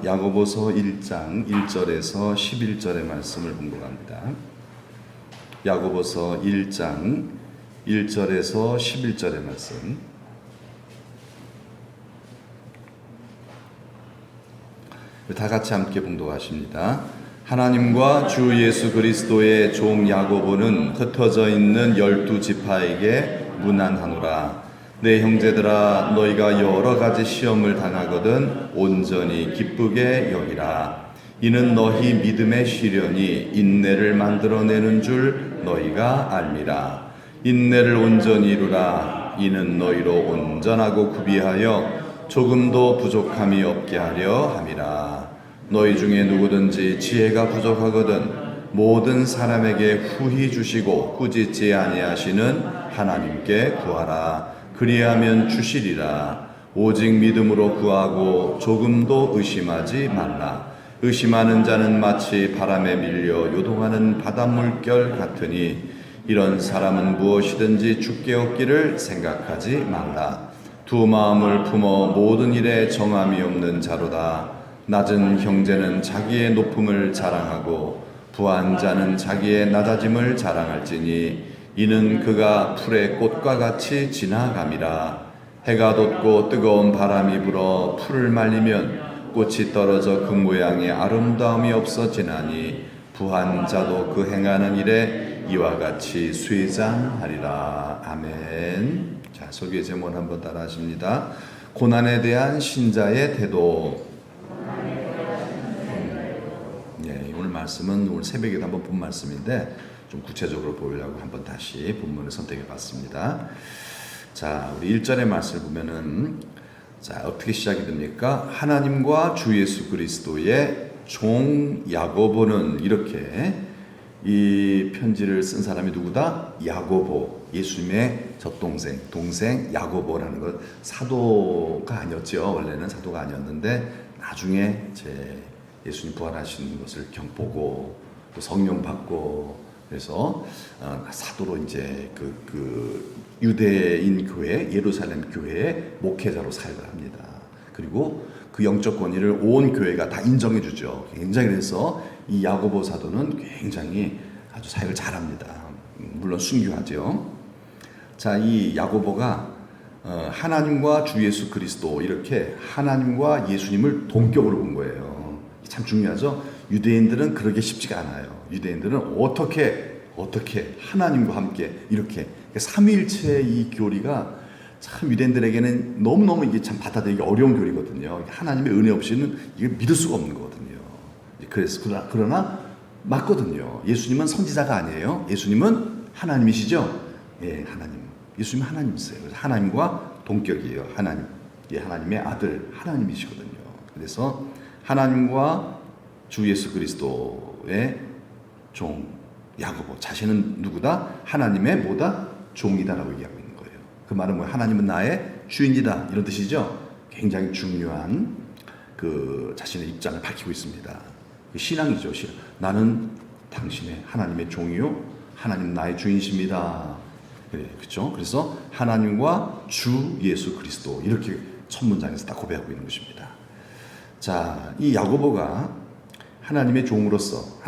야고보서 1장 1절에서 11절의 말씀을 봉독합니다. 야고보서 1장 1절에서 11절의 말씀. 다 같이 함께 봉독하십니다. 하나님과 주 예수 그리스도의 종 야고보는 흩어져 있는 12지파에게 문안하노라. 내 형제들아, 너희가 여러 가지 시험을 당하거든 온전히 기쁘게 여기라. 이는 너희 믿음의 시련이 인내를 만들어내는 줄 너희가 알미라. 인내를 온전히 이루라. 이는 너희로 온전하고 구비하여 조금도 부족함이 없게 하려 함이라. 너희 중에 누구든지 지혜가 부족하거든 모든 사람에게 후히 주시고 꾸짖지 아니하시는 하나님께 구하라. 그리하면 주시리라. 오직 믿음으로 구하고 조금도 의심하지 말라. 의심하는 자는 마치 바람에 밀려 요동하는 바닷물결 같으니 이런 사람은 무엇이든지 주께 얻기를 생각하지 말라. 두 마음을 품어 모든 일에 정함이 없는 자로다. 낮은 형제는 자기의 높음을 자랑하고 부한 자는 자기의 낮아짐을 자랑할지니 이는 그가 풀의 꽃과 같이 지나감이라. 해가 돋고 뜨거운 바람이 불어 풀을 말리면 꽃이 떨어져 그 모양의 아름다움이 없어지나니 부한 자도 그 행하는 일에 이와 같이 쇠장하리라. 아멘. 자, 설교의 제목 한번 따라 하십니다. 고난에 대한 신자의 태도. 오늘 말씀은 오늘 새벽에도 한번 본 말씀인데 좀 구체적으로 보려고 한번 다시 본문을 선택해 봤습니다. 자, 우리 1절의 말씀을 보면은 자, 어떻게 시작이 됩니까? 하나님과 주 예수 그리스도의 종 야고보는 이렇게 이 편지를 쓴 사람이 누구다? 야고보, 예수님의 동생 야고보라는 것. 사도가 아니었죠. 원래는 사도가 아니었는데 나중에 예수님 부활하시는 것을 보고 또 성령 받고 그래서 사도로 이제 그 유대인 교회, 예루살렘 교회의 목회자로 사역을 합니다. 그리고 그 영적 권위를 온 교회가 다 인정해 주죠. 굉장히 그래서 이 야고보 사도는 굉장히 아주 사역을 잘합니다. 물론 순교하죠. 자, 이 야고보가 하나님과 주 예수 그리스도 이렇게 하나님과 예수님을 동격으로 본 거예요. 참 중요하죠. 유대인들은 그러기 쉽지가 않아요. 유대인들은 어떻게 하나님과 함께 이렇게 삼위일체의 이 교리가 참 유대인들에게는 너무너무 이게 참 받아들이기 어려운 교리거든요. 하나님의 은혜 없이는 이게 믿을 수가 없는 거거든요. 그래서 그러나 맞거든요. 예수님은 선지자가 아니에요. 예수님은 하나님이시죠. 예, 하나님. 예수님은 하나님이세요. 그래서 하나님과 동격이에요. 하나님의 아들 하나님이시거든요. 그래서 하나님과 주 예수 그리스도의 종 야고보 자신은 누구다? 하나님의 뭐다? 종이다라고 얘기하고 있는 거예요. 그 말은 뭐예요? 하나님은 나의 주인이다 이런 뜻이죠. 굉장히 중요한 그 자신의 입장을 밝히고 있습니다. 그 신앙이죠. 나는 당신의 하나님의 종이요, 하나님 나의 주인이십니다. 그렇죠? 그래서 하나님과 주 예수 그리스도 이렇게 첫 문장에서 다 고백하고 있는 것입니다. 자, 이 야고보가 하나님의 종으로서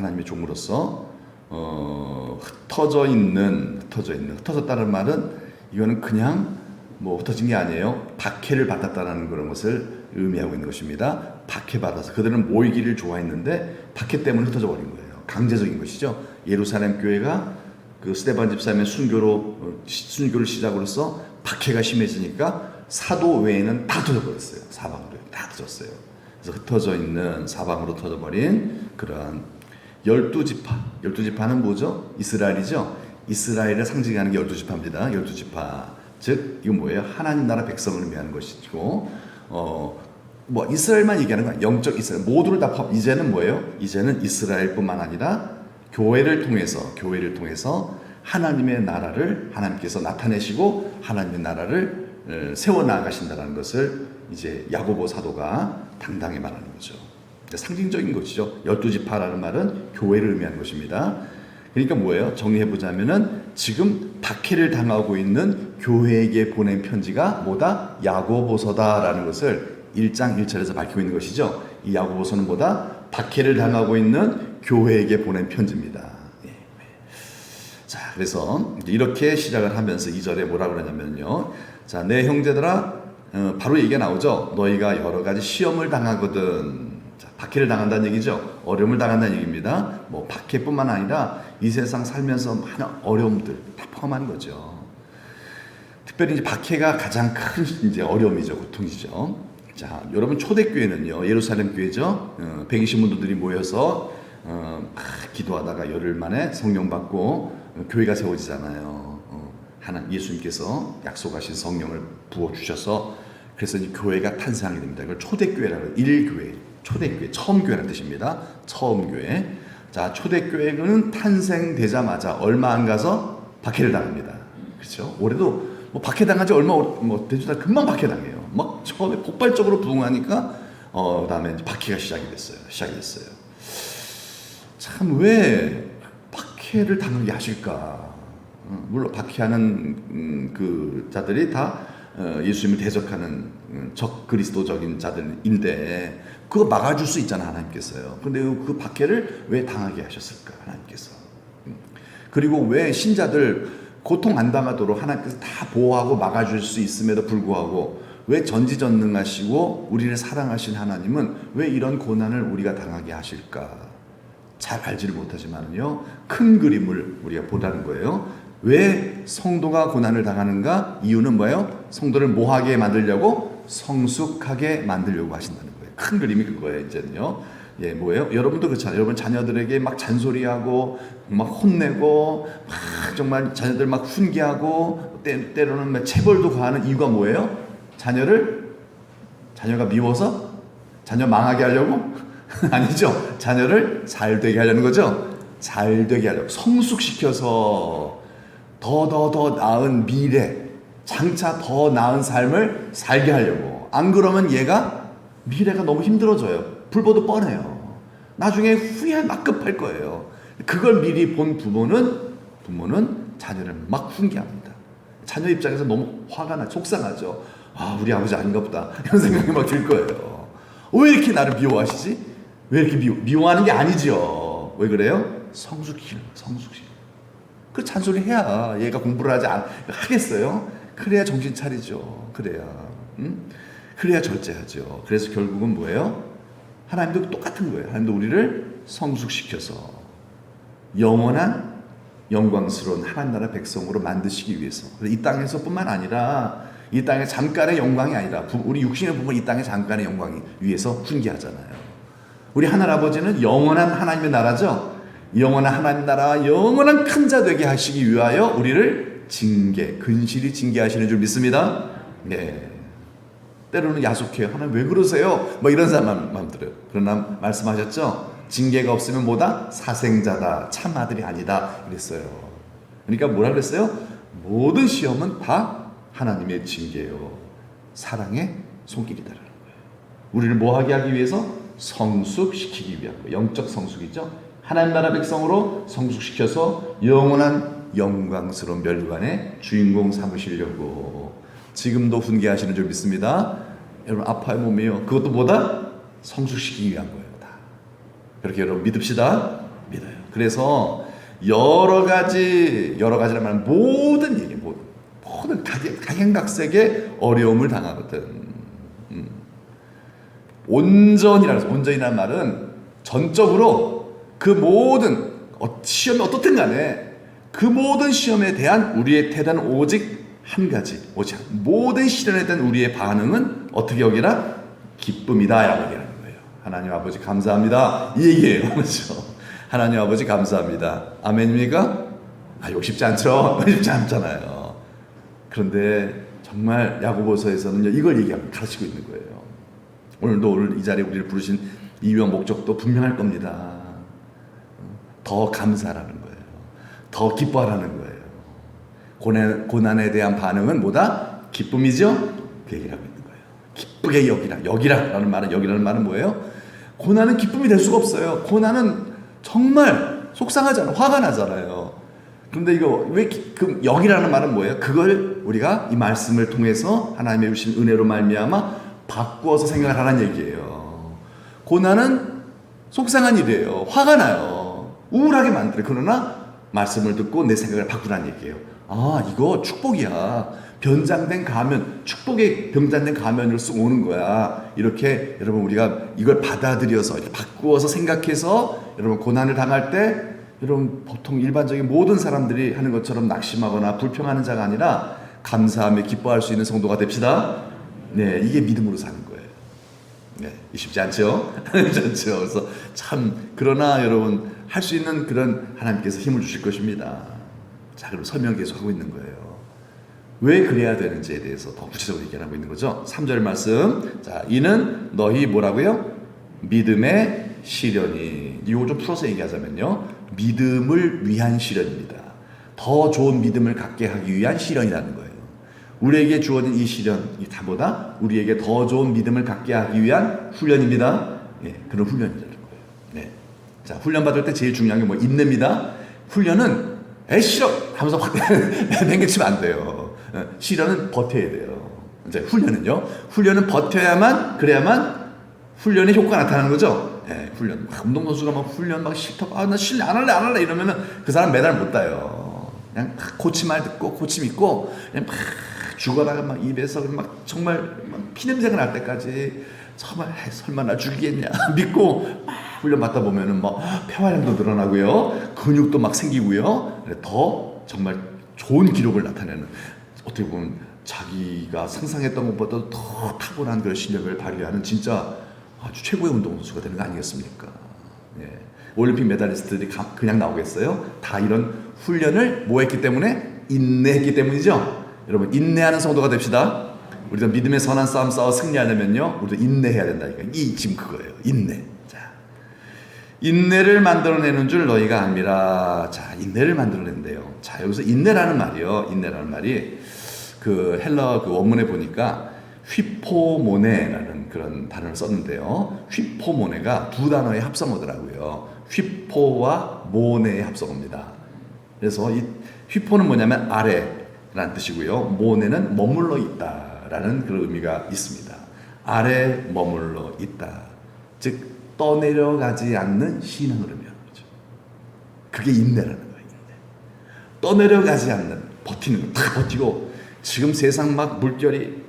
흩어졌다는 말은 이거는 그냥 흩어진 게 아니에요. 박해를 받았다는 그런 것을 의미하고 있는 것입니다. 박해받아서 그들은 모이기를 좋아했는데 박해 때문에 흩어져 버린 거예요. 강제적인 것이죠. 예루살렘 교회가 그 스데반 집사님의 순교를 시작으로서 박해가 심해지니까 사도 외에는 다 터져버렸어요. 사방으로 다 터졌어요. 그래서 흩어져 있는 사방으로 터져버린 그런 12지파는 뭐죠? 이스라엘이죠. 이스라엘을 상징하는 게 12지파입니다. 12지파. 즉 이건 뭐예요? 하나님 나라 백성을 의미하는 것이고 이스라엘만 얘기하는 거야. 영적 이스라엘 모두를 다 이제는 뭐예요? 이제는 이스라엘뿐만 아니라 교회를 통해서 하나님의 나라를 하나님께서 나타내시고 하나님의 나라를 세워 나가신다는 것을 이제 야고보 사도가 당당히 말하는 거죠. 상징적인 것이죠. 12지파라는 말은 교회를 의미하는 것입니다. 그러니까 뭐예요? 정리해보자면은 지금 박해를 당하고 있는 교회에게 보낸 편지가 뭐다? 야고보서다라는 것을 1장 1절에서 밝히고 있는 것이죠. 이 야고보서는 뭐다? 박해를 당하고 있는 교회에게 보낸 편지입니다. 자, 그래서 이렇게 시작을 하면서 2절에 뭐라 그러냐면요. 자, 내 형제들아, 바로 얘기가 나오죠. 너희가 여러 가지 시험을 당하거든. 자, 박해를 당한다는 얘기죠. 어려움을 당한다는 얘기입니다. 뭐 박해뿐만 아니라 이 세상 살면서 많은 어려움들 다 포함한 거죠. 특별히 이제 박해가 가장 큰 이제 어려움이죠, 고통이죠. 자, 여러분 초대교회는요, 예루살렘 교회죠. 120문도들이 모여서 기도하다가 열흘 만에 성령 받고 교회가 세워지잖아요. 예수님께서 약속하신 성령을 부어 주셔서 그래서 이 교회가 탄생하게 됩니다. 이걸 초대교회라고 일교회, 초대교회, 처음 교회라는 뜻입니다. 처음 교회. 자, 초대교회는 탄생되자마자 얼마 안 가서 박해를 당합니다. 그렇죠? 올해도 뭐 박해 당한 지 얼마 되지도 않아 금방 박해 당해요. 막 처음에 폭발적으로 부흥하니까 그다음에 이제 박해가 시작이 됐어요. 참 왜 박해를 당하게 하실까? 물론 박해하는 그 자들이 다 예수님을 대적하는 적 그리스도적인 자들인데 그거 막아줄 수 있잖아 하나님께서요. 그런데 그 박해를 왜 당하게 하셨을까 하나님께서? 그리고 왜 신자들 고통 안 당하도록 하나님께서 다 보호하고 막아줄 수 있음에도 불구하고 왜 전지전능하시고 우리를 사랑하신 하나님은 왜 이런 고난을 우리가 당하게 하실까? 잘 알지를 못하지만요, 큰 그림을 우리가 보라는 거예요. 왜 성도가 고난을 당하는가? 이유는 뭐예요? 성도를 뭐하게 만들려고? 성숙하게 만들려고 하신다는 거예요. 큰 그림이 그거예요, 이제는요. 예, 뭐예요? 여러분도 그렇잖아요. 여러분 자녀들에게 막 잔소리하고, 막 혼내고, 막 정말 자녀들 막 훈계하고, 때로는 막 체벌도 가하는 이유가 뭐예요? 자녀가 미워서? 자녀 망하게 하려고? 아니죠. 자녀를 잘 되게 하려는 거죠. 잘 되게 하려고. 성숙시켜서 더 나은 미래, 장차 더 나은 삶을 살게 하려고. 안 그러면 얘가 미래가 너무 힘들어져요. 불보도 뻔해요. 나중에 후회 막 급할 거예요. 그걸 미리 본 부모는 자녀를 막 훈계합니다. 자녀 입장에서 너무 화가 나, 속상하죠. 아, 우리 아버지 아닌가 보다. 이런 생각이 막 들 거예요. 왜 이렇게 나를 미워하시지? 왜 이렇게 미워하는 게 아니죠. 왜 그래요? 성숙시키는. 그 잔소리 해야 얘가 공부를 하겠어요? 그래야 정신 차리죠. 그래야 절제하죠. 그래서 결국은 뭐예요? 하나님도 똑같은 거예요. 하나님도 우리를 성숙시켜서 영원한 영광스러운 하나님 나라 백성으로 만드시기 위해서. 이 땅에서뿐만 아니라 이 땅의 잠깐의 영광이 아니라 우리 육신의 부분 이 땅의 잠깐의 영광이 위해서 훈계하잖아요. 우리 하늘아버지는 영원한 하나님의 나라죠. 영원한 하나님 나라, 영원한 큰 자 되게 하시기 위하여 우리를 근실히 징계하시는 줄 믿습니다. 네. 때로는 야속해요. 하나님 왜 그러세요? 뭐 이런 사람 마음 들어요. 그러나 말씀하셨죠. 징계가 없으면 뭐다? 사생자다. 참 아들이 아니다. 그랬어요. 그러니까 뭐라 그랬어요? 모든 시험은 다 하나님의 징계요. 사랑의 손길이다라는 거예요. 우리를 뭐하게 하기 위해서? 성숙시키기 위한 거예요. 영적 성숙이죠. 하나님 나라 백성으로 성숙시켜서 영원한 영광스러운 멸관의 주인공 삼으시려고 지금도 훈계하시는 줄 믿습니다. 여러분 아파요 몸이요. 그것도 뭐다? 성숙시키기 위한 거예요. 다. 그렇게 여러분 믿읍시다. 믿어요. 그래서 여러 가지란 말은 모든 얘기, 모든 각양각색의 어려움을 당하거든. 온전이라는 말은 전적으로 그 모든 시험이 어떻든 간에 그 모든 시험에 대한 우리의 태도는 오직 한 가지, 모든 시련에 대한 우리의 반응은 어떻게 여기라? 기쁨이다 라고 얘기하는 거예요. 하나님 아버지 감사합니다 이 얘기예요. 그렇죠? 하나님 아버지 감사합니다. 아멘입니까? 이거 쉽지 않죠? 쉽지 않잖아요. 그런데 정말 야고보서에서는 이걸 가르치고 있는 거예요. 오늘 이 자리에 우리를 부르신 이유와 목적도 분명할 겁니다. 더 감사하라는 거예요. 더 기뻐하라는 거예요. 고난에 대한 반응은 뭐다? 기쁨이죠? 그 얘기를 하고 있는 거예요. 기쁘게 여기라라는 말은 뭐예요? 고난은 기쁨이 될 수가 없어요. 고난은 정말 속상하잖아요. 화가 나잖아요. 그런데 이거 여기라는 말은 뭐예요? 그걸 우리가 이 말씀을 통해서 하나님의 주신 은혜로 말미암아 바꾸어서 생각을 하라는 얘기예요. 고난은 속상한 일이에요. 화가 나요. 우울하게 만들어요. 그러나 말씀을 듣고 내 생각을 바꾸라는 얘기예요. 아, 이거 축복이야. 변장된 가면, 축복의 변장된 가면을 쓰고 오는 거야. 이렇게 여러분 우리가 이걸 받아들여서 이렇게 바꾸어서 생각해서 여러분 고난을 당할 때 여러분 보통 일반적인 모든 사람들이 하는 것처럼 낙심하거나 불평하는 자가 아니라 감사하며 기뻐할 수 있는 성도가 됩시다. 네, 이게 믿음으로 사는 거예요. 네, 쉽지 않죠? 쉽지 않죠? 그래서 참 그러나 여러분 할 수 있는 그런 하나님께서 힘을 주실 것입니다. 자, 그럼 설명 계속 하고 있는 거예요. 왜 그래야 되는지에 대해서 더 구체적으로 얘기하고 있는 거죠. 3절 말씀. 자, 이는 너희 뭐라고요? 믿음의 시련이. 이거 좀 풀어서 얘기하자면요. 믿음을 위한 시련입니다. 더 좋은 믿음을 갖게 하기 위한 시련이라는 거예요. 우리에게 주어진 이 시련이 다보다 우리에게 더 좋은 믿음을 갖게 하기 위한 훈련입니다. 예, 그런 훈련이라는 거예요. 네. 자, 훈련 받을 때 제일 중요한 게 뭐? 인내입니다. 훈련은 싫어! 하면서 확 내뱉치면 안 돼요. 시련은 버텨야 돼요. 이제 훈련은 버텨야만, 그래야만 훈련의 효과가 나타나는 거죠. 예, 훈련. 운동선수가 막 훈련 막 싫다고, 나 실내 안 할래 이러면은 그 사람 메달 못 따요. 그냥 코치 말 듣고, 코치 믿고, 그냥 막 죽어다가 막 입에서 막 정말 막 피냄새가 날 때까지 정말 설마 나 죽이겠냐 믿고 막 훈련 받다 보면은 막 폐활량도 늘어나고요. 근육도 막 생기고요. 더 정말 좋은 기록을 나타내는, 어떻게 보면 자기가 상상했던 것보다 더 탁월한 그런 실력을 발휘하는 진짜 아주 최고의 운동선수가 되는 거 아니겠습니까? 예. 올림픽 메달리스트들이 그냥 나오겠어요? 다 이런 훈련을 뭐 했기 때문에? 인내했기 때문이죠. 여러분 인내하는 성도가 됩시다. 우리가 믿음의 선한 싸움 싸워 승리하려면요, 우리도 인내해야 된다. 이 지금 그거예요. 인내. 자, 인내를 만들어내는 줄 너희가 압니다. 자, 인내를 만들어낸대요. 자, 여기서 인내라는 말이요. 인내라는 말이 그 헬러 그 원문에 보니까 휘포모네라는 그런 단어를 썼는데요. 휘포모네가 두 단어의 합성어더라고요. 휘포와 모네의 합성어입니다. 그래서 이 휘포는 뭐냐면 아래라는 뜻이고요. 모네는 머물러 있다라는 그런 의미가 있습니다. 아래 머물러 있다. 즉 떠내려가지 않는 신앙을 의미하는 거죠. 그게 인내라는 거예요. 인내. 떠내려가지 않는, 버티는 거, 다 버티고 지금 세상 막 물결이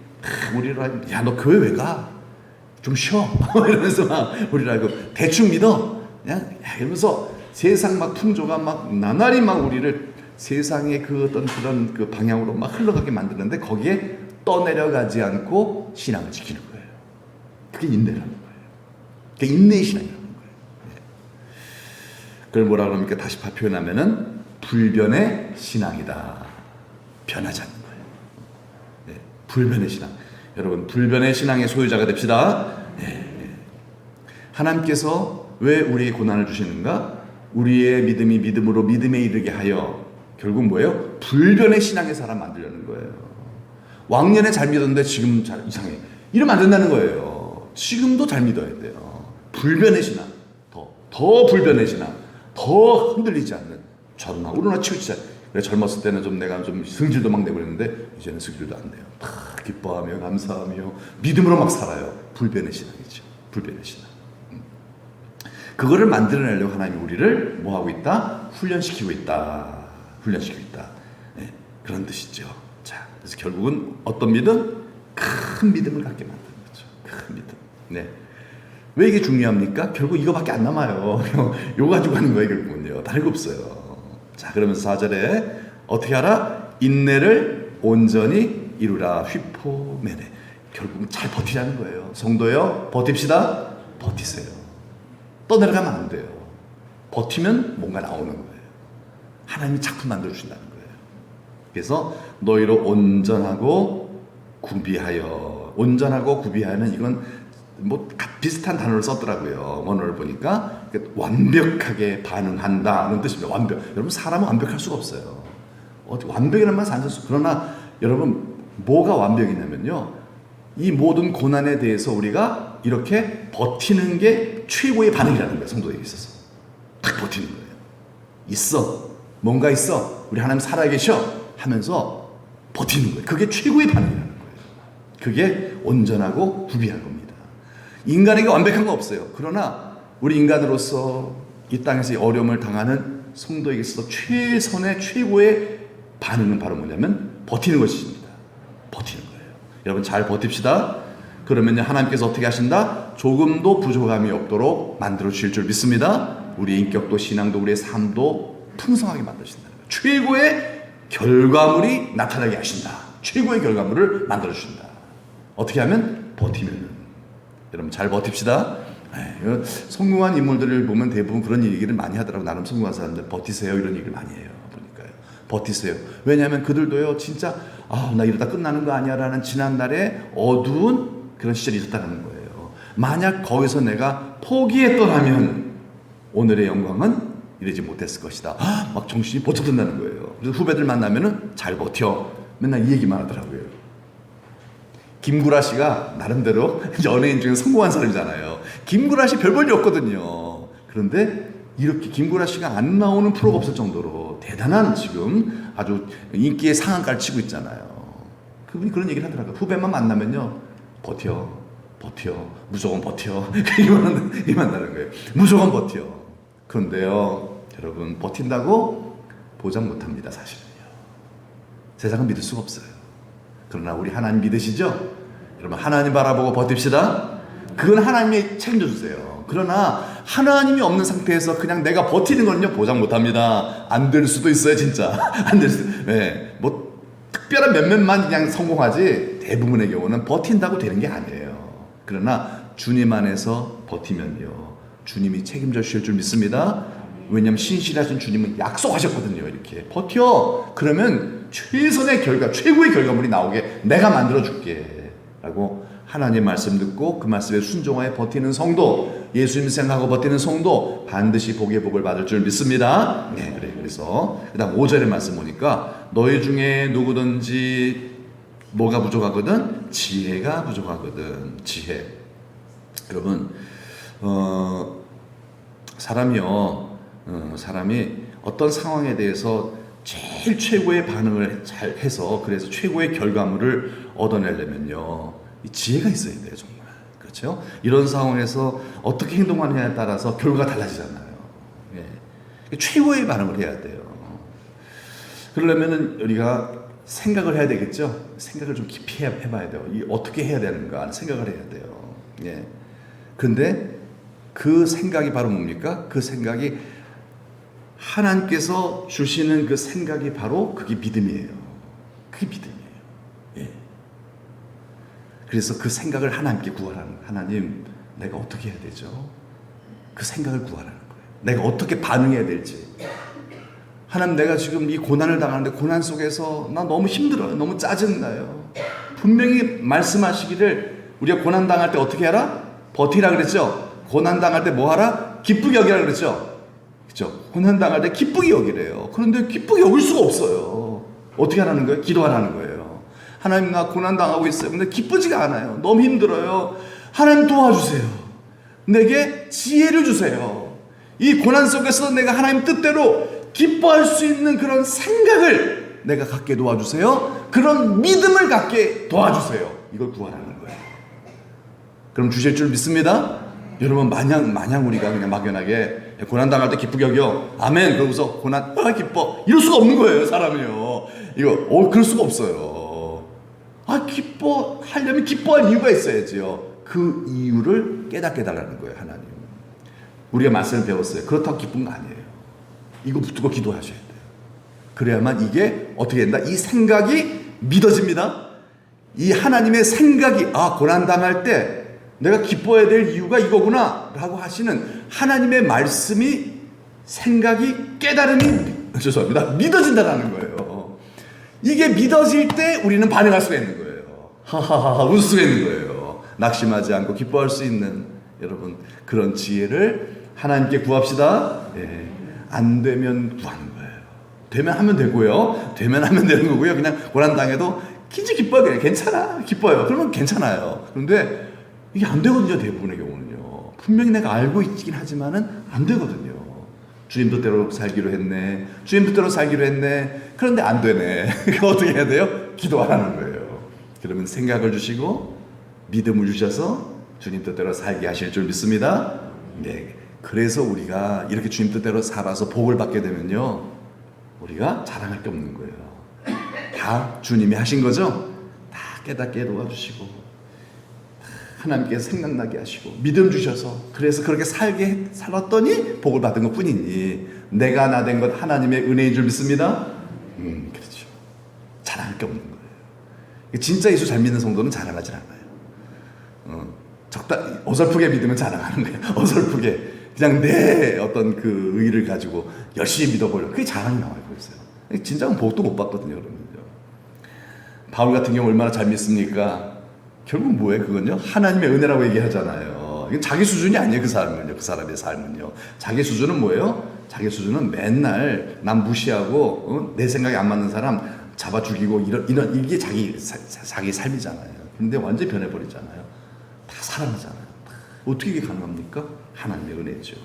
우리를 야 너 교회 왜 가? 좀 쉬어 이러면서 막 우리를 알고 대충 믿어 그냥 이러면서 세상 막 풍조가 막 나날이 막 우리를 세상의 그 어떤 그런 그 방향으로 막 흘러가게 만드는데 거기에 떠내려가지 않고 신앙을 지키는 거예요. 그게 인내라는 거예요. 그게 인내의 신앙이라는 거예요. 네. 그걸 뭐라 그럽니까? 다시 표현하면은 불변의 신앙이다. 변하지 않는 거예요. 네. 불변의 신앙. 여러분 불변의 신앙의 소유자가 됩시다. 네. 하나님께서 왜 우리에게 고난을 주시는가? 우리의 믿음이 믿음으로 믿음에 이르게 하여 결국 뭐예요? 불변의 신앙의 사람 만들려는 거예요. 왕년에 잘 믿었는데 지금 잘 이상해. 이러면 안 된다는 거예요. 지금도 잘 믿어야 돼요. 불변의 신앙. 더 불변의 신앙. 더 흔들리지 않는. 저러나 오르나 치우치지 않는. 그래, 젊었을 때는 좀 내가 좀 승질도 막 내고 그랬는데 이제는 승질도 안 내요. 다 기뻐하며 감사하며 믿음으로 막 살아요. 불변의 신앙이죠. 불변의 신앙. 그거를 만들어내려고 하나님이 우리를 뭐하고 있다? 훈련시키고 있다. 훈련시키고 있다. 네, 그런 뜻이죠. 자, 그래서 결국은 어떤 믿음? 큰 믿음을 갖게 만드는 거죠. 큰 믿음. 네. 왜 이게 중요합니까? 결국 이거밖에 안 남아요. 이거 가지고 하는 거예요, 결국은요. 다른 거 없어요. 자, 그러면서 4절에 어떻게 하라? 인내를 온전히 이루라. 휘포메네. 결국은 잘 버티자는 거예요. 성도요, 버팁시다. 버티세요. 떠내려가면 안 돼요. 버티면 뭔가 나오는 거예요. 하나님이 작품 만들어 주신다는 거예요. 그래서 너희로 온전하고 구비하여. 온전하고 구비하여는 이건 뭐 비슷한 단어를 썼더라고요. 원어를 보니까 완벽하게 반응한다는 뜻입니다. 완벽. 여러분 사람은 완벽할 수가 없어요. 완벽이라는 말은 안 됐어요. 그러나 여러분 뭐가 완벽이냐면요. 이 모든 고난에 대해서 우리가 이렇게 버티는 게 최고의 반응이라는 거예요. 성도에게 있어서 딱 버티는 거예요. 있어. 뭔가 있어. 우리 하나님 살아계셔 하면서 버티는 거예요. 그게 최고의 반응이라는 거예요. 그게 온전하고 부비한 겁니다. 인간에게 완벽한 거 없어요. 그러나 우리 인간으로서 이 땅에서 어려움을 당하는 성도에게 있어서 최선의 최고의 반응은 바로 뭐냐면 버티는 것입니다. 버티는 거예요. 여러분 잘 버팁시다. 그러면요 하나님께서 어떻게 하신다? 조금도 부족함이 없도록 만들어 주실 줄 믿습니다. 우리의 인격도 신앙도 우리의 삶도 풍성하게 만드신다는 거예요. 최고의 결과물이 나타나게 하신다. 최고의 결과물을 만들어 주신다. 어떻게 하면? 버티면. 여러분 잘 버팁시다. 성공한 인물들을 보면 대부분 그런 얘기를 많이 하더라고요. 나름 성공한 사람들 버티세요 이런 얘기를 많이 해요. 보니까요. 버티세요. 왜냐하면 그들도요 진짜 나 이러다 끝나는 거 아니야 라는 지난날의 어두운 그런 시절이 있었다는 거예요. 만약 거기서 내가 포기했더라면 오늘의 영광은 이러지 못했을 것이다. 막 정신이 번쩍 든다는 거예요. 그래서 후배들 만나면은 잘 버텨. 맨날 이 얘기만 하더라고요. 김구라 씨가 나름대로 연예인 중에 성공한 사람이잖아요. 김구라 씨 별 볼일 없거든요. 그런데 이렇게 김구라 씨가 안 나오는 프로가 없을 정도로 대단한 지금 아주 인기의 상한가를 치고 있잖아요. 그분이 그런 얘기를 하더라고요. 후배만 만나면요. 버텨. 무조건 버텨. 이만 나는 거예요. 무조건 버텨. 그런데요. 여러분 버틴다고 보장 못합니다. 사실은요. 세상은 믿을 수가 없어요. 그러나 우리 하나님 믿으시죠? 여러분 하나님 바라보고 버팁시다. 그건 하나님이 책임져 주세요. 그러나 하나님이 없는 상태에서 그냥 내가 버티는 건요 보장 못합니다. 안 될 수도 있어요 진짜. 안 될 수. 네, 뭐 특별한 몇몇만 그냥 성공하지 대부분의 경우는 버틴다고 되는 게 아니에요. 그러나 주님 안에서 버티면요 주님이 책임져 주실 줄 믿습니다. 왜냐하면 신실하신 주님은 약속하셨거든요. 이렇게 버텨. 그러면 최선의 결과, 최고의 결과물이 나오게 내가 만들어줄게 라고 하나님 말씀 듣고 그 말씀에 순종하여 버티는 성도, 예수님 생각하고 버티는 성도 반드시 복의 복을 받을 줄 믿습니다. 네, 그래. 그래서 그 다음 5절의 말씀 보니까 너희 중에 누구든지 뭐가 부족하거든? 지혜가 부족하거든. 지혜. 여러분 사람이 어떤 상황에 대해서 제일 최고의 반응을 잘 해서 그래서 최고의 결과물을 얻어내려면요 이 지혜가 있어야 돼요. 정말. 그렇죠? 이런 상황에서 어떻게 행동하느냐에 따라서 결과가 달라지잖아요. 예. 최고의 반응을 해야 돼요. 그러려면 우리가 생각을 해야 되겠죠. 생각을 좀 깊이 해봐야 돼요. 어떻게 해야 되는가 생각을 해야 돼요. 예. 근데 그 생각이 바로 뭡니까? 그 생각이 하나님께서 주시는 그 생각이 바로 그게 믿음이에요. 그게 믿음이에요. 예. 그래서 그 생각을 하나님께 구하라는 거예요. 하나님, 내가 어떻게 해야 되죠? 그 생각을 구하라는 거예요. 내가 어떻게 반응해야 될지. 하나님, 내가 지금 이 고난을 당하는데 고난 속에서 나 너무 힘들어요. 너무 짜증나요. 분명히 말씀하시기를 우리가 고난 당할 때 어떻게 하라? 버티라 그랬죠? 고난 당할 때 뭐 하라? 기쁘게 여기라 그랬죠? 그렇죠? 고난 당할 때 기쁘게 여기래요. 그런데 기쁘게 여길 수가 없어요. 어떻게 하라는 거예요? 기도하라는 거예요. 하나님, 나 고난 당하고 있어요. 근데 기쁘지가 않아요. 너무 힘들어요. 하나님 도와주세요. 내게 지혜를 주세요. 이 고난 속에서 내가 하나님 뜻대로 기뻐할 수 있는 그런 생각을 내가 갖게 도와주세요. 그런 믿음을 갖게 도와주세요. 이걸 구하라는 거예요. 그럼 주실 줄 믿습니다. 여러분 마냥 우리가 그냥 막연하게 고난당할 때 기쁘게 여겨 아멘 그러고서 고난 기뻐 이럴 수가 없는 거예요. 사람이요 이거 그럴 수가 없어요. 기뻐하려면 기뻐할 이유가 있어야지요. 그 이유를 깨닫게 달라는 거예요. 하나님, 우리가 말씀을 배웠어요. 그렇다고 기쁜 거 아니에요. 이거 붙들고 기도하셔야 돼요. 그래야만 이게 어떻게 된다? 이 생각이 믿어집니다. 이 하나님의 생각이 고난당할 때 내가 기뻐해야 될 이유가 이거구나 라고 하시는 하나님의 말씀이 생각이 깨달음이 믿어진다라는 거예요. 이게 믿어질 때 우리는 반응할 수가 있는 거예요. 하하하 웃을 수가 있는 거예요. 낙심하지 않고 기뻐할 수 있는 여러분 그런 지혜를 하나님께 구합시다. 안 되면 구하는 거예요. 되면 하면 되고요. 되면 하면 되는 거고요. 그냥 고난당해도 진짜 기뻐요. 그냥 괜찮아. 기뻐요. 그러면 괜찮아요. 그런데 이게 안 되거든요. 대부분의 경우는요. 분명히 내가 알고 있긴 하지만은 안 되거든요. 주님 뜻대로 살기로 했네. 주님 뜻대로 살기로 했네. 그런데 안 되네. 어떻게 해야 돼요? 기도하라는 거예요. 그러면 생각을 주시고 믿음을 주셔서 주님 뜻대로 살게 하실 줄 믿습니다. 네. 그래서 우리가 이렇게 주님 뜻대로 살아서 복을 받게 되면요, 우리가 자랑할 게 없는 거예요. 다 주님이 하신 거죠. 다 깨닫게 도와주시고 하나님께서 생각나게 하시고 믿음 주셔서 그래서 그렇게 살았더니 복을 받은 것 뿐이니 내가 나 된 것 하나님의 은혜인 줄 믿습니다. 그렇죠. 자랑할 게 없는 거예요. 진짜 예수 잘 믿는 성도는 자랑하지 않아요. 어설프게 믿으면 자랑하는 거예요. 어설프게 그냥 내 어떤 그 의의를 가지고 열심히 믿어보려, 그게 자랑이 나와요. 그래서 진짜는 복도 못 받거든요. 그러면요. 바울 같은 경우 얼마나 잘 믿습니까? 결국 뭐예요? 그건요, 하나님의 은혜라고 얘기하잖아요. 이건 자기 수준이 아니에요. 그 사람의 삶은요. 자기 수준은 뭐예요? 자기 수준은 맨날 남 무시하고 내 생각에 안 맞는 사람 잡아 죽이고 이런 이게 자기 삶이잖아요. 근데 완전히 변해버리잖아요. 다 사랑하잖아요. 어떻게 이게 가능합니까? 하나님의 은혜죠.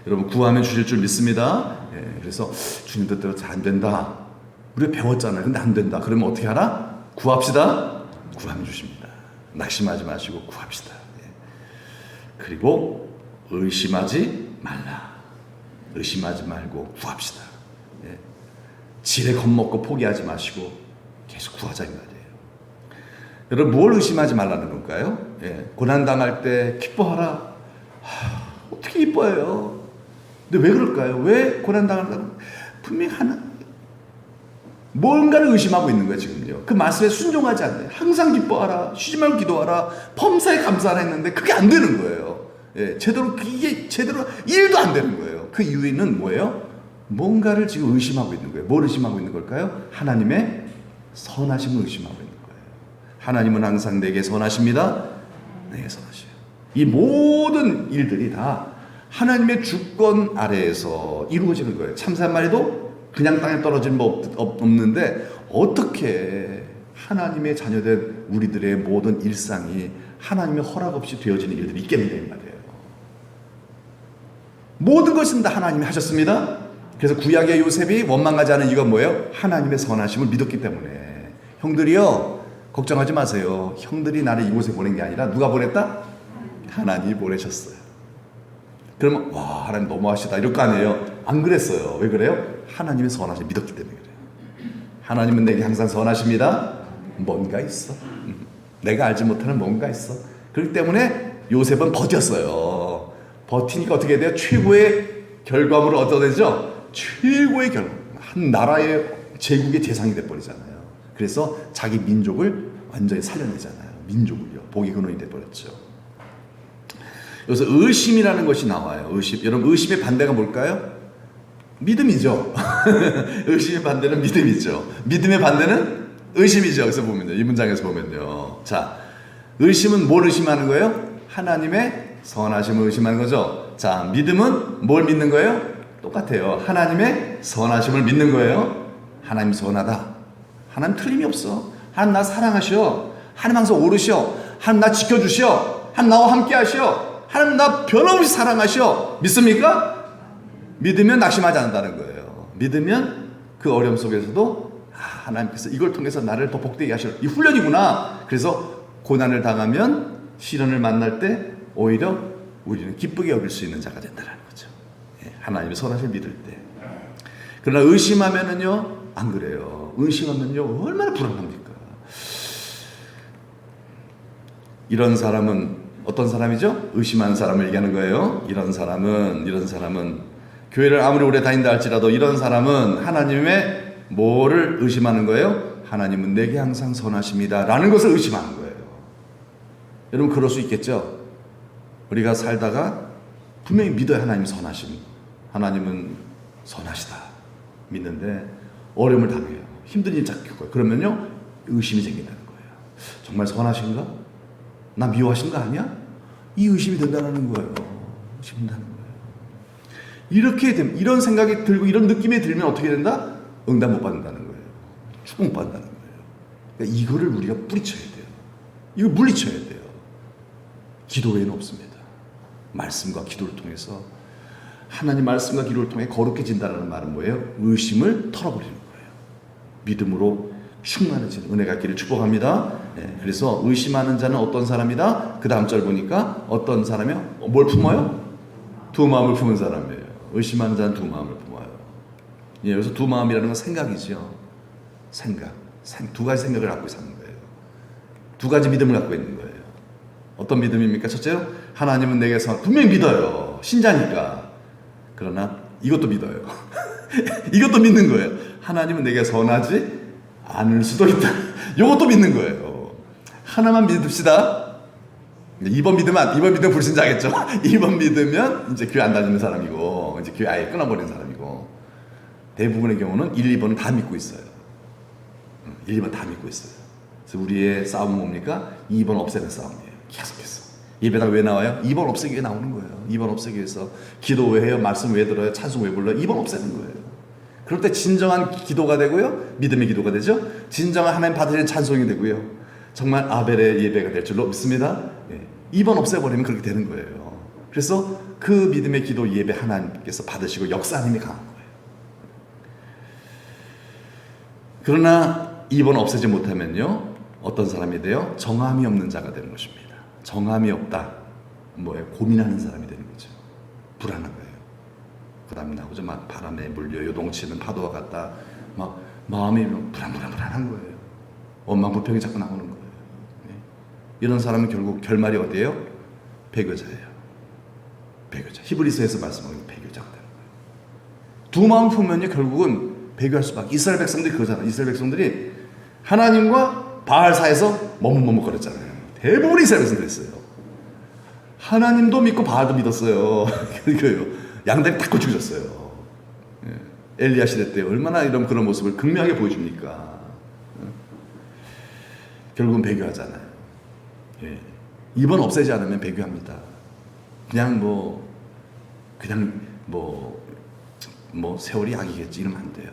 여러분, 구하면 주실 줄 믿습니다. 예, 그래서 주님 뜻대로 잘 안 된다, 우리가 배웠잖아요. 근데 안 된다 그러면 어떻게 하라? 구합시다. 구하면 주십니다. 낙심하지 마시고 구합시다. 예. 그리고 의심하지 말라. 의심하지 말고 구합시다. 예. 지레 겁먹고 포기하지 마시고 계속 구하자 이 말이에요. 여러분, 뭘 의심하지 말라는 건가요? 예. 고난당할 때 기뻐하라. 어떻게 기뻐해요? 근데 왜 그럴까요? 왜 고난당한다고? 분명히 뭔가를 의심하고 있는 거예요. 지금요. 그 말씀에 순종하지 않아요. 항상 기뻐하라, 쉬지 말고 기도하라, 범사에 감사하라 했는데 그게 안 되는 거예요. 예. 이게 제대로 일도 안 되는 거예요. 그 이유는 뭐예요? 뭔가를 지금 의심하고 있는 거예요. 뭘 의심하고 있는 걸까요? 하나님의 선하심을 의심하고 있는 거예요. 하나님은 항상 내게 선하십니다. 내게 선하셔요. 이 모든 일들이 다 하나님의 주권 아래에서 이루어지는 거예요. 참새 한 마리도 그냥 땅에 떨어진 법 없는데 어떻게 하나님의 자녀된 우리들의 모든 일상이 하나님의 허락 없이 되어지는 일들이 있겠느냐 이 말이에요. 모든 것은 다 하나님이 하셨습니다. 그래서 구약의 요셉이 원망하지 않은 이유가 뭐예요? 하나님의 선하심을 믿었기 때문에. 형들이요, 걱정하지 마세요. 형들이 나를 이곳에 보낸 게 아니라 누가 보냈다? 하나님이 보내셨어요. 그러면 와, 하나님 너무하시다 이럴 거 아니에요. 안 그랬어요. 왜 그래요? 하나님의 선하심을 믿었기 때문에 그래요. 하나님은 내게 항상 선하십니다. 뭔가 있어. 내가 알지 못하는 뭔가 있어. 그렇기 때문에 요셉은 버텼어요. 버티니까 어떻게 돼요? 최고의 결과물을 얻어내죠. 최고의 한 나라의 제국의 재상이 돼버리잖아요. 그래서 자기 민족을 완전히 살려내잖아요. 민족을요. 복의 근원이 돼버렸죠. 여기서 의심이라는 것이 나와요. 의심. 여러분, 의심의 반대가 뭘까요? 믿음이죠. 의심의 반대는 믿음이죠. 믿음의 반대는 의심이죠. 여기서 보면요. 이 문장에서 보면요. 자, 의심은 뭘 의심하는 거예요? 하나님의 선하심을 의심하는 거죠. 자, 믿음은 뭘 믿는 거예요? 똑같아요. 하나님의 선하심을 믿는 거예요. 하나님 선하다. 하나님 틀림이 없어. 하나님 나 사랑하셔. 하나님 항상 오르셔. 하나님 나 지켜주셔. 하나님 나와 함께 하셔. 하나님 나 변함없이 사랑하셔. 믿습니까? 믿으면 낙심하지 않는다는 거예요. 믿으면 그 어려움 속에서도 하나님께서 이걸 통해서 나를 더 복되게 하셔. 이 훈련이구나. 그래서 고난을 당하면, 시련을 만날 때 오히려 우리는 기쁘게 여길 수 있는 자가 된다는 거죠. 하나님의 선하심을 믿을 때. 그러나 의심하면은요, 안 그래요. 의심하면요, 얼마나 불안합니까? 이런 사람은 어떤 사람이죠? 의심하는 사람을 얘기하는 거예요. 이런 사람은 교회를 아무리 오래 다닌다 할지라도 이런 사람은 하나님의 뭐를 의심하는 거예요? 하나님은 내게 항상 선하십니다 라는 것을 의심하는 거예요. 여러분, 그럴 수 있겠죠? 우리가 살다가 분명히 믿어야 하나님 선하심, 하나님은 선하시다 믿는데 어려움을 당해요. 힘든 일 겪어요. 그러면요, 의심이 생긴다는 거예요. 정말 선하신가? 나 미워하신 거 아니야? 이 의심이 된다는 거예요. 의심된다는 거예요. 이렇게 되면, 이런 생각이 들고 이런 느낌이 들면 어떻게 된다? 응답 못 받는다는 거예요. 축복 못 받는다는 거예요. 그러니까 이거를 우리가 뿌리쳐야 돼요. 이걸 물리쳐야 돼요. 기도 외에는 없습니다. 말씀과 기도를 통해서, 하나님 말씀과 기도를 통해 거룩해진다는 말은 뭐예요? 의심을 털어버리는 거예요. 믿음으로 충만해지는 은혜가 있기를 축복합니다. 예, 그래서 의심하는 자는 어떤 사람이다? 그 다음 절 보니까 어떤 사람이요? 뭘 품어요? 두 마음을 품은 사람이에요. 의심하는 자는 두 마음을 품어요. 예, 여기서 두 마음이라는 건 생각이죠. 두 가지 생각을 갖고 사는 거예요. 두 가지 믿음을 갖고 있는 거예요. 어떤 믿음입니까? 첫째로 하나님은 내게서 분명히 믿어요. 신자니까. 그러나 이것도 믿어요. 이것도 믿는 거예요. 하나님은 내게 선하지 않을 수도 있다. 이것도 믿는 거예요. 하나만 믿읍시다. 2번 믿으면 불신자겠죠. 2번 믿으면 이제 교회 안 다니는 사람이고, 이제 교회 아예 끊어버리는 사람이고, 대부분의 경우는 1, 2번은 다 믿고 있어요. 1, 2번 다 믿고 있어요. 그래서 우리의 싸움은 뭡니까? 2번 없애는 싸움이에요. 계속해서. 예배당 왜 나와요? 2번 없애기 위해 나오는 거예요. 2번 없애기 위해서. 기도 왜 해요? 말씀 왜 들어요? 찬송 왜 불러요? 2번 없애는 거예요. 그럴 때 진정한 기도가 되고요. 믿음의 기도가 되죠. 진정한 하나님 받으시는 찬송이 되고요. 정말 아벨의 예배가 될 줄로 믿습니다. 예. 2번 없애버리면 그렇게 되는 거예요. 그래서 그 믿음의 기도 예배 하나님께서 받으시고 역사하는 힘이 강한 거예요. 그러나 2번 없애지 못하면요. 어떤 사람이 돼요? 정함이 없는 자가 되는 것입니다. 정함이 없다. 뭐예요? 고민하는 사람이 되는 거죠. 불안한 거예요. 부담이 나오죠. 막 바람에 물려 요동치는 파도와 같다. 막 마음이 불안한 거예요. 원망불평이 자꾸 나오는 거예요. 네. 이런 사람은 결국 결말이 어디예요? 배교자예요. 배교자. 히브리서에서 말씀하는 배교자가 되는 거예요. 두 마음 품으면요 결국은 배교할 수밖에. 이스라엘 백성들이 그러잖아요. 이스라엘 백성들이 하나님과 바알 사이에서 머뭇머뭇거렸잖아요. 대부분 이스라엘 백성들이 했어요. 하나님도 믿고 바알도 믿었어요. 그러니까요. 양다리 딱 고쳐졌어요. 예. 엘리야 시대 때 얼마나 이런 그런 모습을 극명하게 보여줍니까? 결국은 배교하잖아요. 예. 2번 없애지 않으면 배교합니다. 그냥 세월이 약이겠지 이러면 안 돼요.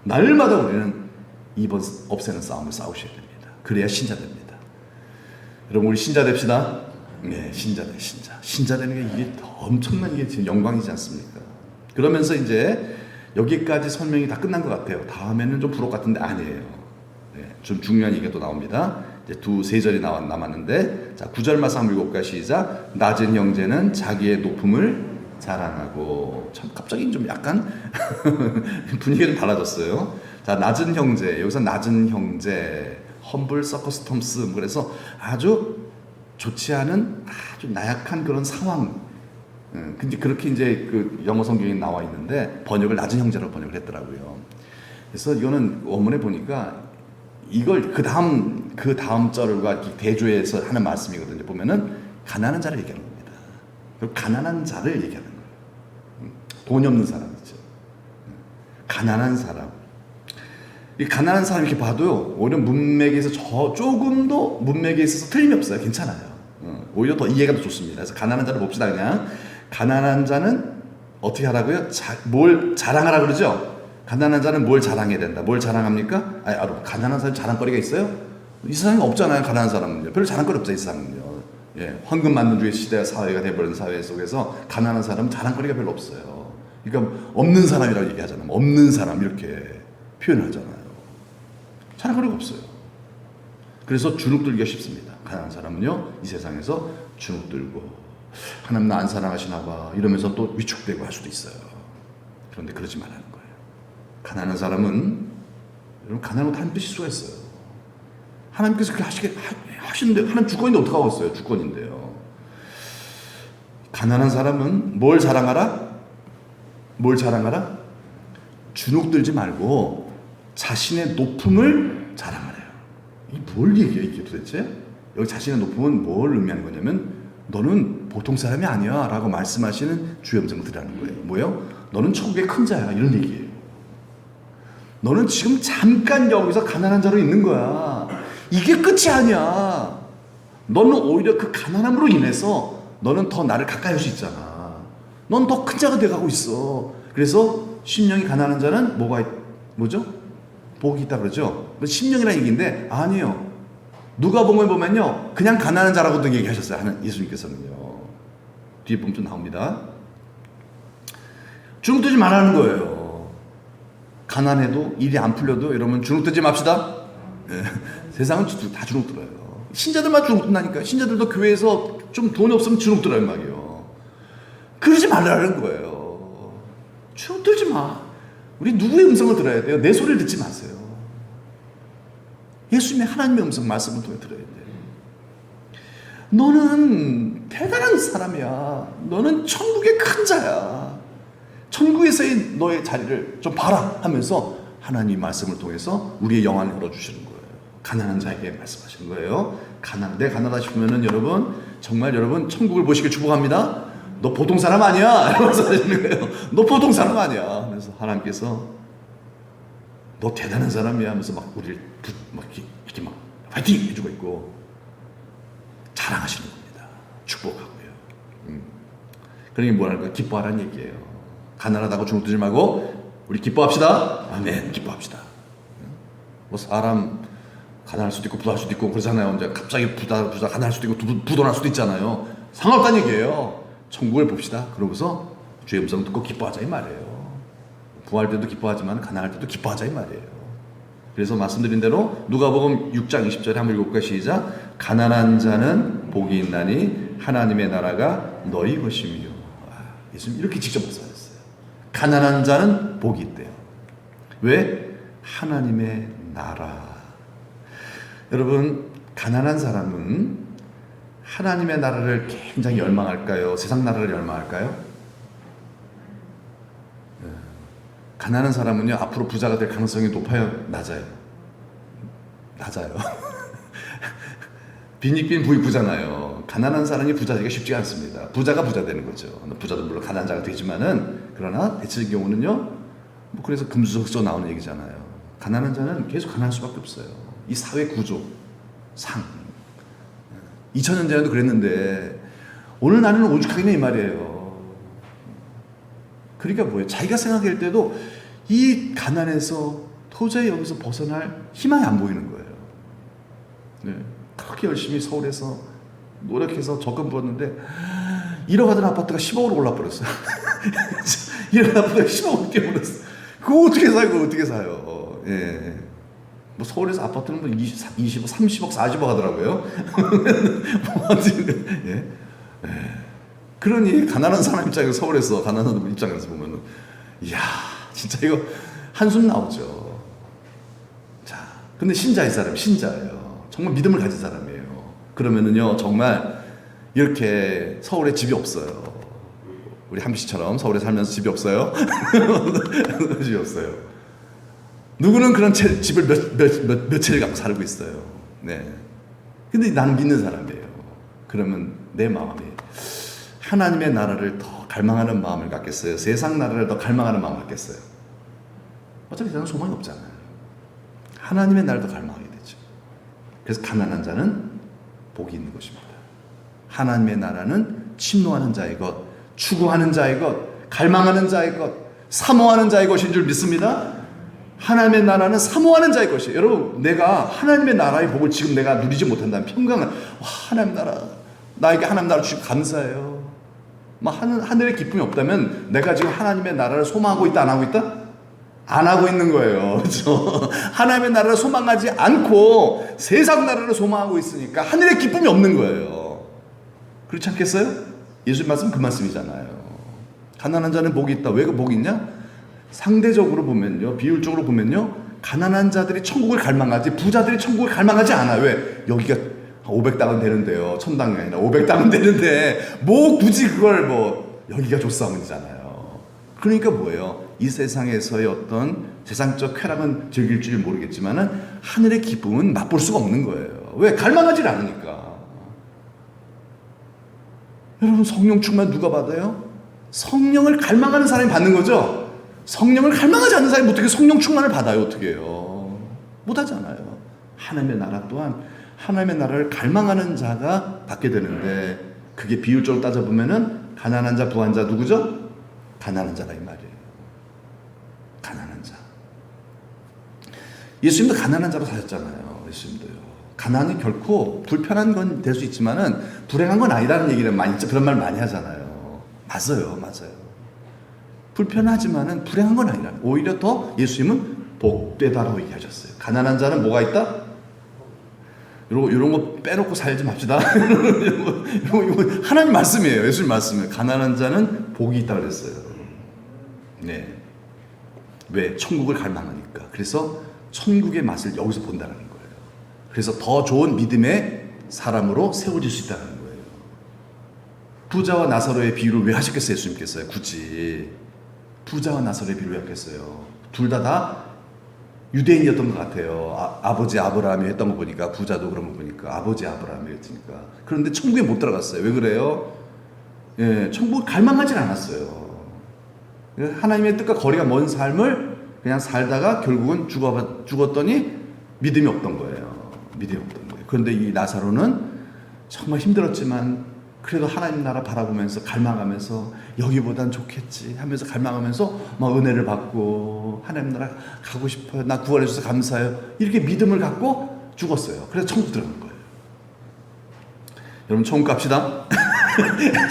날마다 우리는 2번 없애는 싸움을 싸우셔야 됩니다. 그래야 신자 됩니다. 여러분 우리 신자 됩시다. 네, 신자. 신자 되는 게 이게 엄청난 게 지금 영광이지 않습니까? 그러면서 이제 여기까지 설명이 다 끝난 것 같아요. 다음에는 좀 부록 같은데 아니에요. 네, 좀 중요한 얘기가 또 나옵니다. 이제 세 절이 남았는데, 자 9절 말씀 한번 읽어볼까요? 시작. 낮은 형제는 자기의 높음을 자랑하고. 참 갑자기 좀 약간 분위기가 좀 달라졌어요. 자 낮은 형제, 여기서 낮은 형제, 험블 서커스 톰스, 그래서 아주 좋지 않은 아주 나약한 그런 상황. 근데 그렇게 이제 그 영어 성경에 나와 있는데 번역을 낮은 형제라고 번역을 했더라고요. 그래서 이거는 원문에 보니까 이걸 그 다음 절과 대조해서 하는 말씀이거든요. 보면은 가난한 자를 얘기하는 겁니다. 가난한 자를 얘기하는 거예요. 돈이 없는 사람이죠. 가난한 사람. 이 가난한 사람 이렇게 봐도요, 오히려 문맥에 있어서 조금 더 문맥에 있어서 틀림이 없어요. 괜찮아요. 오히려 더 이해가 더 좋습니다. 그래서 가난한 자를 봅시다. 그냥 가난한 자는 어떻게 하라고요? 뭘 자랑하라 그러죠? 가난한 자는 뭘 자랑해야 된다. 뭘 자랑합니까? 가난한 사람 자랑거리가 있어요? 이 세상에 없잖아요. 가난한 사람은요. 별로 자랑거리 없죠. 이 세상은요. 예, 황금 만능주의 시대 사회가 돼버린 사회 속에서 가난한 사람은 자랑거리가 별로 없어요. 그러니까 없는 사람이라고 얘기하잖아요. 없는 사람 이렇게 표현하잖아요. 자랑거리가 없어요. 그래서 주눅들기가 쉽습니다. 가난한 사람은요, 이 세상에서 주눅들고 하나님 나 안 사랑하시나 봐 이러면서 또 위축되고 할 수도 있어요. 그런데 그러지 말라는 거예요. 가난한 사람은, 여러분 가난한 것도 한 뜻일 수가 있어요. 하나님께서 그렇게 하시는데, 하나님 주권인데 어떡하겠어요? 주권인데요. 가난한 사람은 뭘 자랑하라? 주눅들지 말고 자신의 높음을 자랑하래요. 이게 뭘 얘기해요, 이게 도대체? 여기 자신의 높음은 뭘 의미하는 거냐면, 너는 보통 사람이 아니야 라고 말씀하시는 주의 음성을 들으라는 거예요. 뭐예요? 너는 천국의 큰 자야, 이런 얘기예요. 너는 지금 잠깐 여기서 가난한 자로 있는 거야. 이게 끝이 아니야. 너는 오히려 그 가난함으로 인해서 너는 더 나를 가까이 할 수 있잖아. 넌 더 큰 자가 돼가고 있어. 그래서 심령이 가난한 자는 뭐죠? 복이 있다 그러죠. 심령이라는 얘기인데 아니에요. 누가복음에 보면요, 그냥 가난한 자라고도 얘기하셨어요. 예수님께서는요. 뒤에 보면 좀 나옵니다. 주눅들지 말라는 거예요. 가난해도 일이 안 풀려도 여러분 주눅들지 맙시다. 예. 세상은 다 주눅들어요. 신자들만 주눅든다니까. 신자들도 교회에서 좀 돈이 없으면 주눅들어요 말이에요. 그러지 말라는 거예요. 주눅들지 마. 우리 누구의 음성을 들어야 돼요? 내 소리를 듣지 마세요. 예수님의 하나님의 음성 말씀을 통해 들어야 돼요. 너는 대단한 사람이야. 너는 천국의 큰 자야. 천국에서의 너의 자리를 좀 봐라 하면서 하나님 말씀을 통해서 우리의 영안을 열어주시는 거예요. 가난한 자에게 말씀하시는 거예요. 내 가난하다 싶으면은 여러분, 정말 여러분 천국을 보시길 축복합니다. 너 보통 사람 아니야. 이러면서 하시는 거예요. 너 보통 사람 아니야. 그래서 하나님께서 너 대단한 사람이야 하면서 막 우리를 이렇게 막 파이팅 해주고 있고 자랑하시는 겁니다. 축복하고요. 그러니 뭐랄까 기뻐하라는 얘기예요. 가난하다고 주눅들지 말고 우리 기뻐합시다. 아멘. 기뻐합시다. 뭐 사람 가난할 수도 있고 부도할 수도 있고 그러잖아요. 이제 갑자기 부자 가난할 수도 있고 부도날 수도 있잖아요. 상관없다는 얘기예요. 천국을 봅시다. 그러고서 주의 음성 듣고 기뻐하자 이 말이에요. 부할 때도 기뻐하지만 가난할 때도 기뻐하자 이 말이에요. 그래서 말씀드린 대로 누가복음 6장 20절에 한번 읽어볼까요? 시작. 가난한 자는 복이 있나니 하나님의 나라가 너희 것이며. 예수님 이렇게 직접 말씀하셨어요. 가난한 자는 복이 있대요. 왜? 하나님의 나라. 여러분, 가난한 사람은 하나님의 나라를 굉장히 열망할까요? 세상 나라를 열망할까요? 가난한 사람은요, 앞으로 부자가 될 가능성이 높아요? 낮아요? 낮아요. 빈익빈 부자잖아요. 가난한 사람이 부자 되기가 쉽지 않습니다. 부자가 부자 되는 거죠. 부자도 물론 가난한 자가 되지만은, 그러나 대체적인 경우는요, 뭐 그래서 금수저서 나오는 얘기잖아요. 가난한 자는 계속 가난할 수밖에 없어요. 이 사회 구조, 2000년 전에도 그랬는데 오늘 나는 오죽하겠냐 이 말이에요. 그러니까 뭐예요? 자기가 생각할 때도 이 가난에서 도저히 여기서 벗어날 희망이 안 보이는 거예요. 네. 그렇게 열심히 서울에서 노력해서 적금 부었는데 1억 하던 아파트가 10억으로 올라버렸어요. 1억 아파트가 10억으로 뛰어버렸어요. 그거 어떻게 사요? 그거 어떻게 사요? 예. 뭐 서울에서 아파트는 뭐 20억, 30억, 40억 하더라고요. 예. 예. 그러니 가난한 사람 입장에서 서울에서 가난한 사람 입장에서 보면은 이야 진짜 이거 한숨 나오죠. 자, 근데 신자의 사람 신자예요. 정말 믿음을 가진 사람이에요. 그러면은요 정말 이렇게 서울에 집이 없어요. 우리 한비 씨처럼 서울에 살면서 집이 없어요. 집이 없어요. 누구는 그런 집을 몇 채를 갖고 살고 있어요. 네. 근데 나는 믿는 사람이에요. 그러면 내 마음이 하나님의 나라를 더 갈망하는 마음을 갖겠어요? 세상 나라를 더 갈망하는 마음을 갖겠어요? 어차피 세상은 소망이 없잖아요. 하나님의 나라를 더 갈망하게 되죠. 그래서 가난한 자는 복이 있는 것입니다. 하나님의 나라는 침노하는 자의 것, 추구하는 자의 것, 갈망하는 자의 것, 사모하는 자의 것인 줄 믿습니다. 하나님의 나라는 사모하는 자의 것이에요. 여러분, 내가 하나님의 나라의 복을 지금 내가 누리지 못한다면 평강은 하나님 나라, 나에게 하나님 나라 주시고 감사해요. 하늘의 기쁨이 없다면 내가 지금 하나님의 나라를 소망하고 있다, 안 하고 있다? 안 하고 있는 거예요. 그렇죠? 하나님의 나라를 소망하지 않고 세상 나라를 소망하고 있으니까 하늘의 기쁨이 없는 거예요. 그렇지 않겠어요? 예수님 말씀 그 말씀이잖아요. 가난한 자는 복이 있다. 왜 그 복이 있냐? 상대적으로 보면요, 비율적으로 보면요, 가난한 자들이 천국을 갈망하지 부자들이 천국을 갈망하지 않아요. 왜? 여기가 500당은 되는데요, 1000당이 아니라 500당은 되는데 뭐 굳이 그걸 뭐 여기가 좋사원이잖아요. 그러니까 뭐예요? 이 세상에서의 어떤 세상적 쾌락은 즐길 줄 모르겠지만은 하늘의 기쁨은 맛볼 수가 없는 거예요. 왜? 갈망하지 않으니까. 여러분, 성령 충만 누가 받아요? 성령을 갈망하는 사람이 받는 거죠. 성령을 갈망하지 않는 사람이 어떻게 성령 충만을 받아요? 어떻게 해요? 못하잖아요. 하나님의 나라 또한 하나님의 나라를 갈망하는 자가 받게 되는데, 그게 비율적으로 따져보면은 가난한 자, 부한 자 누구죠? 가난한 자라 이 말이에요. 가난한 자. 예수님도 가난한 자로 사셨잖아요. 예수님도요. 가난이 결코 불편한 건 될 수 있지만은 불행한 건 아니라는 얘기를 그런 말 많이 하잖아요. 맞아요. 불편하지만은 불행한 건 아니라, 오히려 더 예수님은 복되다라고 얘기하셨어요. 가난한 자는 뭐가 있다? 이런 거 빼놓고 살지 맙시다. 이거 하나님 말씀이에요. 예수님 말씀이에요. 가난한 자는 복이 있다 그랬어요. 네. 왜? 천국을 갈망하니까. 그래서 천국의 맛을 여기서 본다는 거예요. 그래서 더 좋은 믿음의 사람으로 세워질 수 있다는 거예요. 부자와 나사로의 비유를 왜 하셨겠어요? 예수님께서요. 굳이 부자와 나사로의 비유를 왜 하셨겠어요? 둘 다 유대인이었던 것 같아요. 아버지 아브라함이 했던 거 보니까, 부자도 그런 거 보니까 아버지 아브라함이 했으니까. 그런데 천국에 못 들어갔어요. 왜 그래요? 예, 천국을 갈망하진 않았어요. 하나님의 뜻과 거리가 먼 삶을 그냥 살다가 결국은 죽었더니 믿음이 없던 거예요. 믿음이 없던 거예요. 그런데 이 나사로는 정말 힘들었지만 그래도 하나님 나라 바라보면서 갈망하면서 여기보단 좋겠지 하면서 갈망하면서 막 은혜를 받고 하나님 나라 가고 싶어요. 나 구원해 주셔서 감사해요. 이렇게 믿음을 갖고 죽었어요. 그래서 천국 들어간 거예요. 여러분 천국 갑시다.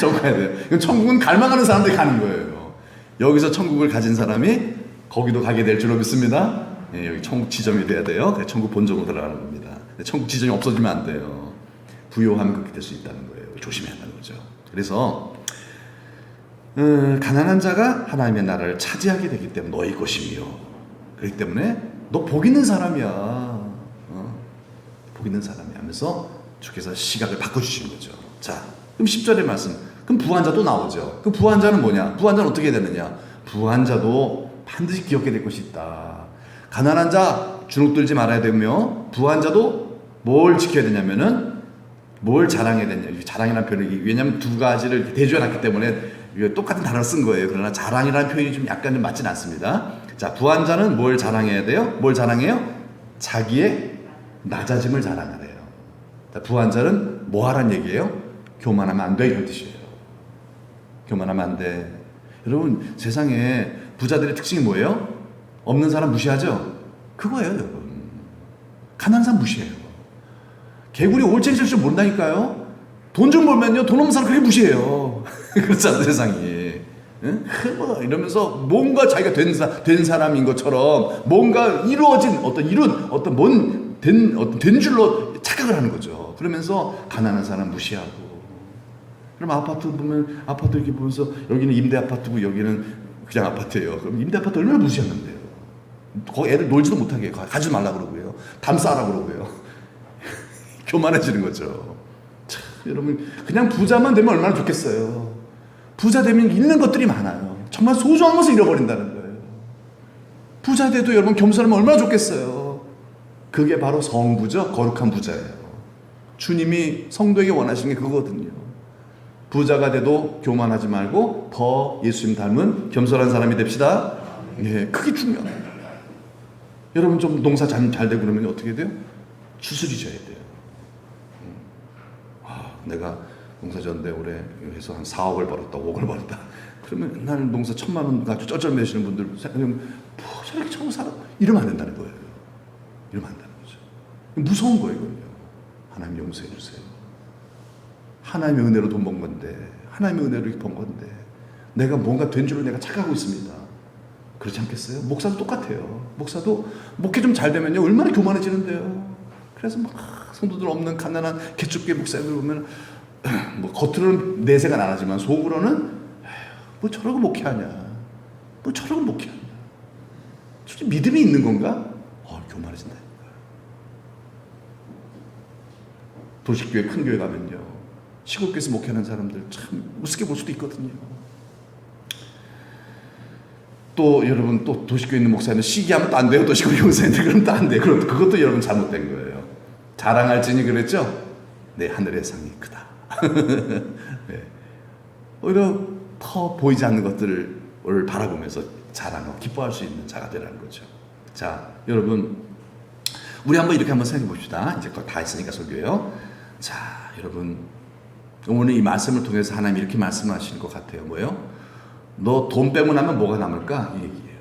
천국 가야 돼요. 이건 천국은 갈망하는 사람들이 가는 거예요. 여기서 천국을 가진 사람이 거기도 가게 될 줄로 믿습니다. 예, 여기 천국 지점이 돼야 돼요. 천국 본점으로 들어가는 겁니다. 천국 지점이 없어지면 안 돼요. 부요하면 그렇게 될 수 있다는 거예요. 조심해야 한다는 거죠. 그래서 가난한 자가 하나님의 나라를 차지하게 되기 때문에 너희 것이며, 그렇기 때문에 너 복 있는 사람이야. 복 있는 사람이야 하면서 주께서 시각을 바꿔주시는 거죠. 자, 그럼 10절의 말씀. 그럼 부한 자도 나오죠. 그럼 부한 자는 뭐냐? 부한 자는 어떻게 되느냐? 부한 자도 반드시 기억해야 될 것이 있다. 가난한 자 주눅들지 말아야 되며, 부한 자도 뭘 지켜야 되냐면은 뭘 자랑해야 되냐. 자랑이라는 표현이, 왜냐하면 두 가지를 대조해놨기 때문에 똑같은 단어를 쓴 거예요. 그러나 자랑이라는 표현이 좀 약간 좀 맞진 않습니다. 자, 부한 자는 뭘 자랑해야 돼요? 뭘 자랑해요? 자기의 낮아짐을 자랑하래요. 자, 부한 자는 뭐 하란 얘기예요? 교만하면 안 돼, 이런 뜻이에요. 교만하면 안 돼. 여러분, 세상에 부자들의 특징이 뭐예요? 없는 사람 무시하죠? 그거예요, 여러분. 가난한 사람 무시해요. 개구리 올챙이 칠 줄 모른다니까요. 돈 좀 벌면요, 돈 없는 사람 그렇게 무시해요. 그렇잖아, 세상이. 응? 뭐 이러면서 뭔가 자기가 된 사람인 것처럼 뭔가 이루어진 된 줄로 착각을 하는 거죠. 그러면서 가난한 사람 무시하고. 그럼 아파트 보면, 아파트 이렇게 보면서 여기는 임대 아파트고 여기는 그냥 아파트예요. 그럼 임대 아파트 얼마나 무시하는데요. 거기 애들 놀지도 못하게 가지 말라고 그러고요. 담 싸라고 그러고요. 교만해지는 거죠. 참, 여러분, 그냥 부자만 되면 얼마나 좋겠어요. 부자 되면 잃는 것들이 많아요. 정말 소중한 것을 잃어버린다는 거예요. 부자 돼도 여러분 겸손하면 얼마나 좋겠어요. 그게 바로 성부죠. 거룩한 부자예요. 주님이 성도에게 원하시는 게 그거거든요. 부자가 돼도 교만하지 말고 더 예수님 닮은 겸손한 사람이 됩시다. 예, 그게 중요해요. 여러분 좀 농사 잘 되고 그러면 어떻게 돼요? 추수리 져야 돼요. 내가 농사 졌는데 올해 해서 한 4억을 벌었다, 5억을 벌었다. 그러면 나는 농사 1,000만 원 가지고 쩔쩔매시는 분들 생각하면 저렇게 처음 살아? 이러면 안 된다는 거예요. 이러면 안 된다는 거죠. 무서운 거예요, 이건요. 하나님 용서해 주세요. 하나님의 은혜로 돈 번 건데, 하나님의 은혜로 이렇게 번 건데, 내가 뭔가 된 줄로 내가 착각하고 있습니다. 그렇지 않겠어요? 목사도 똑같아요. 목사도 목회 좀 잘 되면요, 얼마나 교만해지는데요. 그래서 막 성도들 없는 가난한 개축교회 목사들 보면 뭐 겉으로는 내세가 안 하지만 속으로는 뭐 저러고 목회하냐, 뭐 저러고 목회하냐. 솔직히 믿음이 있는 건가? 교만해진다니까. 도시교회 큰 교회 가면요, 시골교회에서 목회하는 사람들 참 우습게 볼 수도 있거든요. 또 여러분, 또 도시교회 있는 목사님은 시기하면 또 안 돼요. 도시교회 목사님들 그럼 또 안 돼요. 그것도 여러분 잘못된 거예요. 자랑할지니 그랬죠? 네, 하늘의 상이 크다. 네. 오히려 더 보이지 않는 것들을 바라보면서 자랑하고 기뻐할 수 있는 자가 되라는 거죠. 자, 여러분, 우리 한번 이렇게 한번 생각해 봅시다. 이제 다 했으니까 설교요. 자, 여러분, 오늘 이 말씀을 통해서 하나님이 이렇게 말씀하시는 것 같아요. 뭐예요? 너 돈 빼고 나면 뭐가 남을까? 이 얘기예요.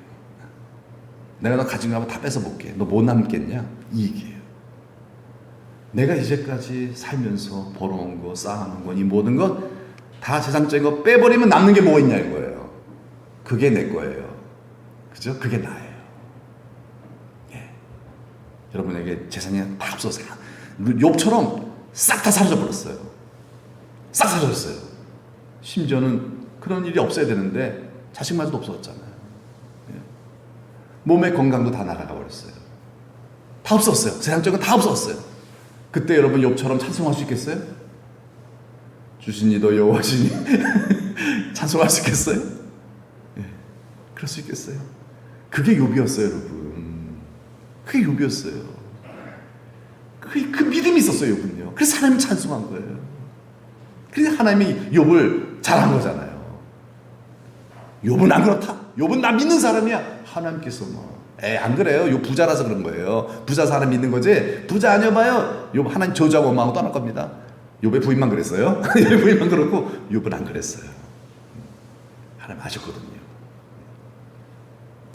내가 너 가진 거 다 뺏어 볼게. 너 뭐 남겠냐? 이 얘기예요. 내가 이제까지 살면서 벌어온 거, 쌓아놓은 거, 이 모든 것 다 세상적인 거 빼버리면 남는 게 뭐 있냐 이거예요. 그게 내 거예요. 그죠? 그게 나예요. 예. 여러분에게 재산이 다 없어서 욥처럼 싹 다 사라져 버렸어요. 싹 사라졌어요. 심지어는 그런 일이 없어야 되는데 자식마저도 없어졌잖아요. 예. 몸의 건강도 다 나가가 버렸어요. 다 없었어요. 세상적인 다 없었어요. 그때 여러분 욥처럼 찬송할 수 있겠어요? 주시니도 여호와시니 찬송할 수 있겠어요? 예. 그럴 수 있겠어요? 그게 욥이었어요, 여러분. 그게 욥이었어요. 그 믿음이 있었어요, 욥은요. 그래서 하나님이 찬송한 거예요. 그래서 하나님이 욥을 잘한 거잖아요. 욥은 안 그렇다. 욥은 나 믿는 사람이야. 하나님께서 안 그래요. 욥 부자라서 그런 거예요. 부자 사람 믿는 거지. 부자 아니어봐요. 욥 하나님 저주하고 엄마하고 떠날 겁니다. 욥의 부인만 그랬어요. 욥의 부인만 그렇고 욥은 안 그랬어요. 하나님 하셨거든요.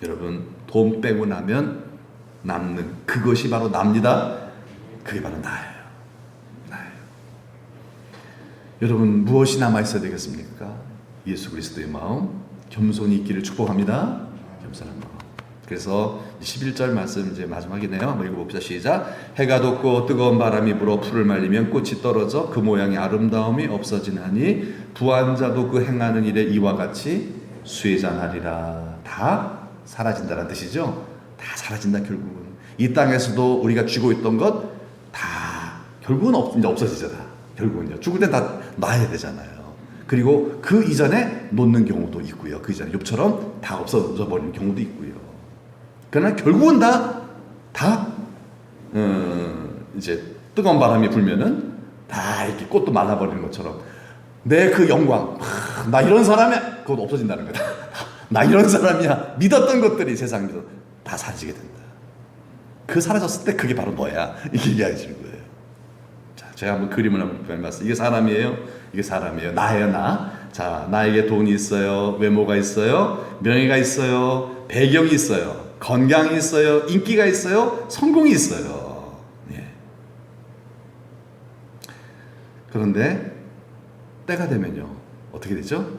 여러분, 돈 빼고 나면 남는 그것이 바로 납니다. 그게 바로 나예요. 나예요. 여러분, 무엇이 남아있어야 되겠습니까? 예수 그리스도의 마음, 겸손이 있기를 축복합니다. 겸손한 마음. 그래서 11절 말씀 이제 마지막이네요. 한번 읽어봅시다. 시작. 해가 돋고 뜨거운 바람이 불어 풀을 말리면 꽃이 떨어져 그 모양의 아름다움이 없어지나니 부한 자도 그 행하는 일에 이와 같이 수혜자나리라. 다 사라진다는 뜻이죠. 다 사라진다. 결국은 이 땅에서도 우리가 쥐고 있던 것 다 결국은 이제 없어지잖아. 결국은요. 죽을 땐 다 놔야 되잖아요. 그리고 그 이전에 놓는 경우도 있고요. 그 이전에 욥처럼 다 없어져 버리는 경우도 있고요. 그러나 결국은 이제 뜨거운 바람이 불면은 다 이렇게 꽃도 말라버리는 것처럼 내 그 영광, 나 이런 사람이야. 그것도 없어진다는 거다. 나 이런 사람이야. 믿었던 것들이 세상 믿어 다 사라지게 된다. 그 사라졌을 때 그게 바로 너야. 이게 이야기하시는 거예요. 자, 제가 한번 그림을 한번 그려봤어요. 이게 사람이에요. 이게 사람이에요. 나예요, 나. 자, 나에게 돈이 있어요. 외모가 있어요. 명예가 있어요. 배경이 있어요. 건강이 있어요. 인기가 있어요. 성공이 있어요. 예. 그런데 때가 되면요. 어떻게 되죠?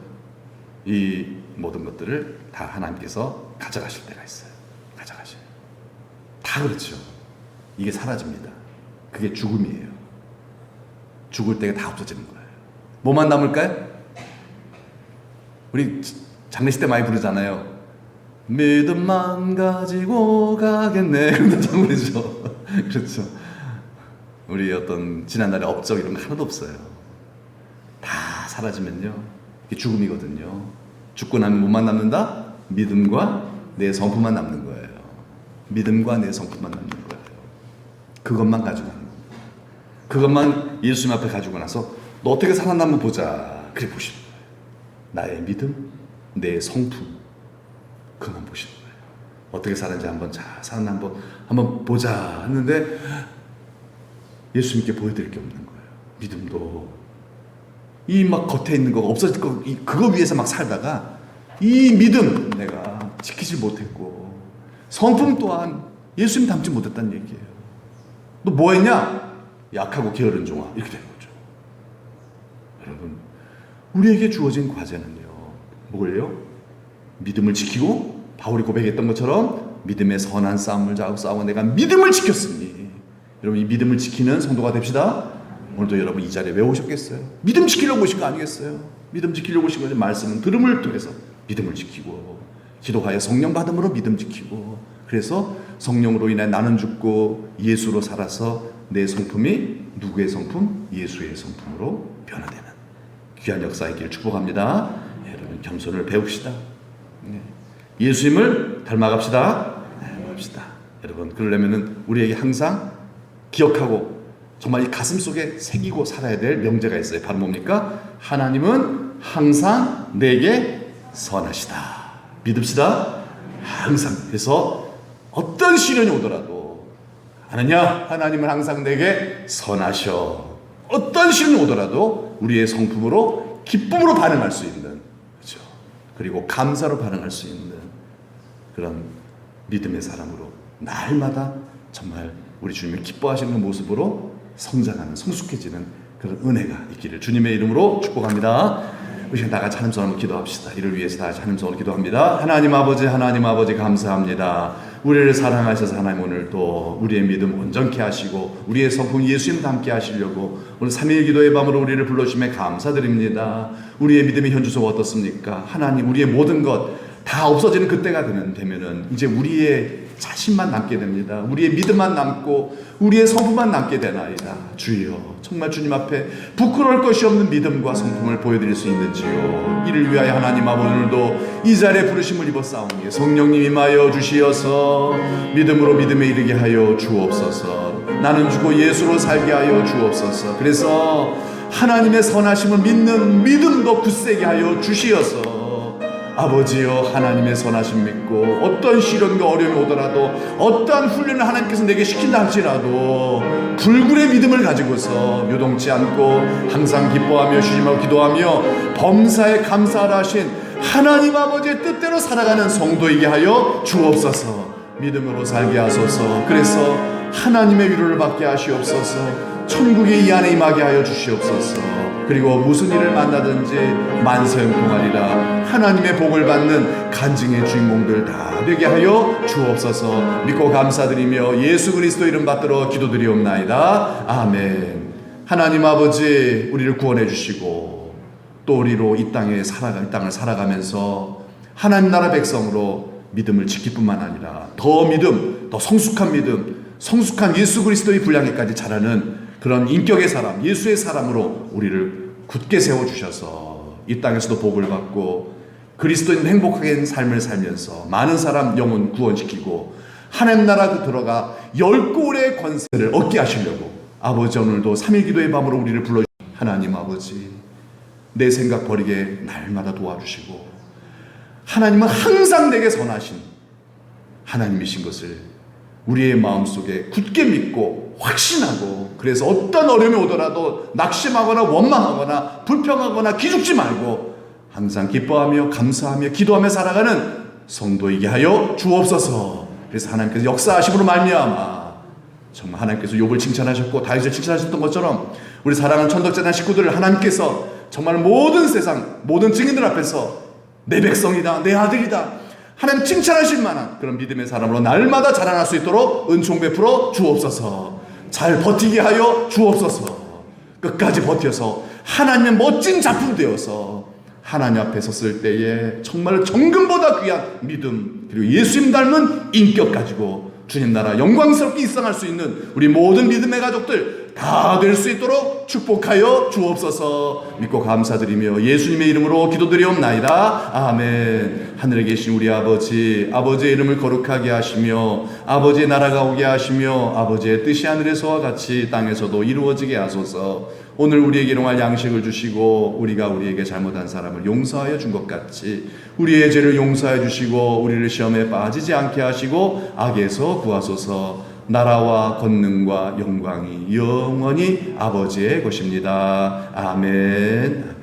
이 모든 것들을 다 하나님께서 가져가실 때가 있어요. 가져가셔요. 다 그렇죠. 이게 사라집니다. 그게 죽음이에요. 죽을 때가 다 없어지는 거예요. 뭐만 남을까요? 우리 장례식 때 많이 부르잖아요. 믿음만 가지고 가겠네. 그런 장 부르죠. 그렇죠. 우리 어떤 지난날의 업적 이런 거 하나도 없어요. 다 사라지면요. 이게 죽음이거든요. 죽고 나면 뭐만 남는다? 믿음과 내 성품만 남는 거예요. 믿음과 내 성품만 남는 거예요. 그것만 가지고 가는 거예요. 그것만 예수님 앞에 가지고 나서 너 어떻게 살았나 한번 보자. 그래 보시는 거예요. 나의 믿음, 내 성품, 그것만 보시는 거예요. 어떻게 살았는지 한번 살았나 한번 보자 했는데 예수님께 보여드릴 게 없는 거예요. 믿음도 이 막 겉에 있는 거가 없어질 거 그거 위해서 막 살다가 이 믿음 내가 지키지 못했고 성품 또한 예수님 닮지 못했다는 얘기예요. 너 뭐 했냐? 약하고 게으른 종아. 이렇게 되는 거죠. 여러분, 우리에게 주어진 과제는요. 뭐예요? 믿음을 지키고 바울이 고백했던 것처럼 믿음의 선한 싸움을 싸워 내가 믿음을 지켰으니 여러분 이 믿음을 지키는 성도가 됩시다. 오늘도 여러분 이 자리에 왜 오셨겠어요? 믿음 지키려고 오신 거 아니겠어요? 믿음 지키려고 오신 거죠. 말씀은 들음을 통해서 믿음을 지키고 기도하여 성령 받음으로 믿음 지키고 그래서 성령으로 인해 나는 죽고 예수로 살아서 내 성품이 누구의 성품? 예수의 성품으로 변화되는 귀한 역사 있기를 축복합니다. 여러분 겸손을 배웁시다. 예수님을 닮아갑시다. 닮아갑시다. 여러분 그러려면은 우리에게 항상 기억하고 정말 이 가슴 속에 새기고 살아야 될 명제가 있어요. 바로 뭡니까? 하나님은 항상 내게 선하시다. 믿읍시다. 항상. 그래서 어떤 시련이 오더라도 아느냐? 하나님은 항상 내게 선하셔. 어떤 시련이 오더라도 우리의 성품으로 기쁨으로 반응할 수 있는 그렇죠? 그리고 감사로 반응할 수 있는 그런 믿음의 사람으로 날마다 정말 우리 주님을 기뻐하시는 모습으로 성장하는 성숙해지는 그런 은혜가 있기를 주님의 이름으로 축복합니다. 우리 다 같이 하나님 손으로 기도합시다. 이를 위해서 다 같이 하나님 손으로 기도합니다. 하나님 아버지 감사합니다. 우리를 사랑하셔서 하나님 오늘도 우리의 믿음 온전케 하시고 우리의 성품 예수님과 함께 하시려고 오늘 3일 기도의 밤으로 우리를 불러주심에 감사드립니다. 우리의 믿음의 현주소가 어떻습니까? 하나님 우리의 모든 것 다 없어지는 그때가 되면은 이제 우리의 자신만 남게 됩니다. 우리의 믿음만 남고 우리의 성품만 남게 되나이다. 주여 정말 주님 앞에 부끄러울 것이 없는 믿음과 성품을 보여드릴 수 있는지요. 이를 위하여 하나님 아버지 오늘도 이 자리에 부르심을 입었사오니 성령님 임하여 주시어서 믿음으로 믿음에 이르게 하여 주옵소서. 나는 주고 예수로 살게 하여 주옵소서. 그래서 하나님의 선하심을 믿는 믿음도 굳세게 하여 주시어서 아버지여 하나님의 선하심 믿고 어떤 시련과 어려움이 오더라도 어떠한 훈련을 하나님께서 내게 시킨다 할지라도 불굴의 믿음을 가지고서 요동치 않고 항상 기뻐하며 쉬지 말고 기도하며 범사에 감사하라 하신 하나님 아버지의 뜻대로 살아가는 성도이게 하여 주옵소서. 믿음으로 살게 하소서. 그래서 하나님의 위로를 받게 하시옵소서. 천국의 이 안에 임하게 하여 주시옵소서. 그리고 무슨 일을 만나든지 만사형통하리라. 하나님의 복을 받는 간증의 주인공들 다 되게 하여 주옵소서. 믿고 감사드리며 예수 그리스도 이름 받들어 기도드리옵나이다. 아멘. 하나님 아버지 우리를 구원해 주시고 또 우리로 이 땅을 살아가면서 하나님 나라 백성으로 믿음을 지킬 뿐만 아니라 더 믿음, 더 성숙한 믿음, 성숙한 예수 그리스도의 분량에까지 자라는 그런 인격의 사람, 예수의 사람으로 우리를 굳게 세워주셔서 이 땅에서도 복을 받고 그리스도인 행복하게 삶을 살면서 많은 사람 영혼 구원시키고 하나님 나라 들어가 10골의 권세를 얻게 하시려고 아버지 오늘도 3일 기도의 밤으로 우리를 불러주신 하나님 아버지 내 생각 버리게 날마다 도와주시고 하나님은 항상 내게 선하신 하나님이신 것을 우리의 마음속에 굳게 믿고 확신하고 그래서 어떤 어려움이 오더라도 낙심하거나 원망하거나 불평하거나 기죽지 말고 항상 기뻐하며 감사하며 기도하며 살아가는 성도이게 하여 주옵소서. 그래서 하나님께서 역사하심으로 말미암아 정말 하나님께서 욥을 칭찬하셨고 다윗을 칭찬하셨던 것처럼 우리 사랑하는 천덕재단 식구들을 하나님께서 정말 모든 세상 모든 증인들 앞에서 내 백성이다 내 아들이다 하나님 칭찬하실 만한 그런 믿음의 사람으로 날마다 자라날 수 있도록 은총 베풀어 주옵소서. 잘 버티게 하여 주옵소서. 끝까지 버텨서 하나님의 멋진 작품 되어서 하나님 앞에 섰을 때에 정말 정금보다 귀한 믿음 그리고 예수님 닮은 인격 가지고 주님 나라 영광스럽게 입성할 수 있는 우리 모든 믿음의 가족들 다 될 수 있도록 축복하여 주옵소서. 믿고 감사드리며 예수님의 이름으로 기도드리옵나이다. 아멘. 하늘에 계신 우리 아버지 아버지의 이름을 거룩하게 하시며 아버지의 나라가 오게 하시며 아버지의 뜻이 하늘에서와 같이 땅에서도 이루어지게 하소서. 오늘 우리에게 일용할 양식을 주시고 우리가 우리에게 잘못한 사람을 용서하여 준 것 같이 우리의 죄를 용서해 주시고 우리를 시험에 빠지지 않게 하시고 악에서 구하소서. 나라와 권능과 영광이 영원히 아버지의 것입니다. 아멘.